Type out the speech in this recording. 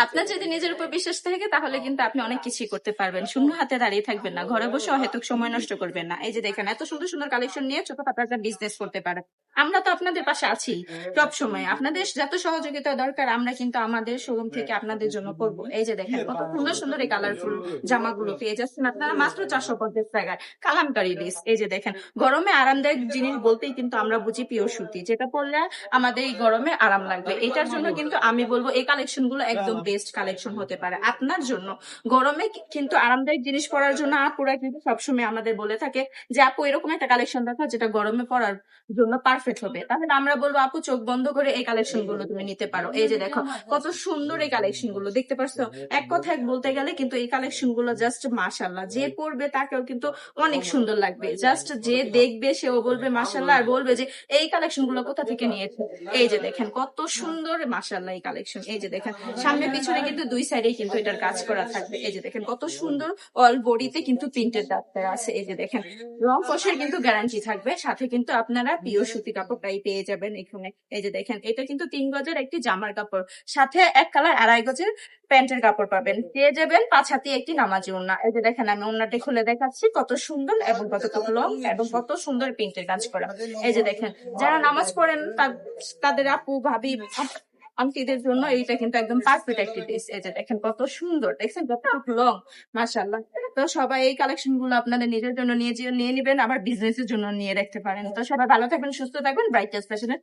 আপনার যদি নিজের উপর বিশ্বাস থাকে তাহলে কিন্তু আপনি অনেক কিছুই করতে পারবেন, শূন্য হাতে দাঁড়িয়ে থাকবেন না, ঘরে বসে অহেতুক সময় নষ্ট করবেন না। এই যে দেখেন এত সুন্দর সুন্দর কালেকশন নিয়ে ছোটখাটো একটা বিজনেস করতে পারেন। আমরা তো আপনাদের পাশে আছি সব সময়, আপনাদের যত সহযোগিতা দরকার আমরা কিন্তু আমাদের শোরুম থেকে আপনাদের জন্য করব। এই যে দেখেন কত সুন্দর সুন্দর এই কালারফুল জামাগুলো পেয়ে যাচ্ছেন আপনারা মাত্র 450 টাকায়। কালামকারী ড্রেস, এই যে দেখেন গরমে আরামদায়ক জিনিস বলতেই কিন্তু আমরা বুঝি পিওর সুতি, যেটা পরলে আমাদের এই গরমে আরাম লাগবে। এটার জন্য কিন্তু আমি বলবো এই কালেকশন গুলো একদম বেস্ট কালেকশন হতে পারে আপনার জন্য। গরমে কিন্তু আরামদায়ক জিনিস পরার জন্য আপুরা কিন্তু সবসময় আমাদের বলে থাকে যে আপু এরকম একটা কালেকশন দেখো যেটা গরমে পরার জন্য পারফেক্ট হবে। তাহলে আমরা বলবো আপু চোখ বন্ধ করে এই কালেকশন গুলো তুমি নিতে পারো। এই যে দেখো কত সুন্দর এই কালেকশন গুলো, দেখতে পাচ্ছ? এক কথায় বলতে গেলে কিন্তু এই কালেকশন গুলো জাস্ট মাশাল্লাহ, যে পরবে তাকেও কিন্তু অনেক সুন্দর লাগবে। জাস্ট যে দেখবে সেও বলবে মাশাল্লাহ, আর বলবে যে এই কালেকশন গুলো কোথা থেকে নিয়েছে। এই যে দেখেন কত সুন্দর মাশাল্লাহ এই কালেকশন। এই যে দেখেন সামনে পিছনে কিন্তু দুই সাইডে কিন্তু এটার কাজ করা থাকবে। এই যে দেখেন কত সুন্দর, অল বডিতে কিন্তু প্রিন্টেড ডাক্তার আছে। এই যে দেখেন রং কষের কিন্তু গ্যারান্টি থাকবে, সাথে কিন্তু আপনারা পিওর সুতি কাপড়টাই পেয়ে যাবেন এখানে। এই যে দেখেন এটা কিন্তু 3 গজের একটি জামার কাপড়, সাথে এক কালার 2.5 গজের প্যান্টের কাপড় পাবেন, পেয়ে যাবেন 5 হাতি একটি নামাজি ওড়না। এই যে দেখেন আমি ওড়নাটি খুলে দেখাচ্ছি কত সুন্দর এবং কতটুকু লং এবং কত সুন্দর প্রিন্টের কাজ করা। এই যে দেখেন যারা নামাজ পড়েন তাদের আপু ভাবি আন্টিদের জন্য এইটা কিন্তু একদম পারফেক্ট একটি ড্রেস। এই যে দেখেন কত সুন্দর, দেখছেন কতটুকু লং, মাশাআল্লাহ। তো সবাই এই কালেকশন গুলো আপনাদের নিজের জন্য নিয়ে নিবেন, আবার বিজনেসের জন্য নিয়ে রাখতে পারেন। তো সবাই ভালো থাকবেন, সুস্থ থাকবেন, ব্রাইটাস ফ্যাশনের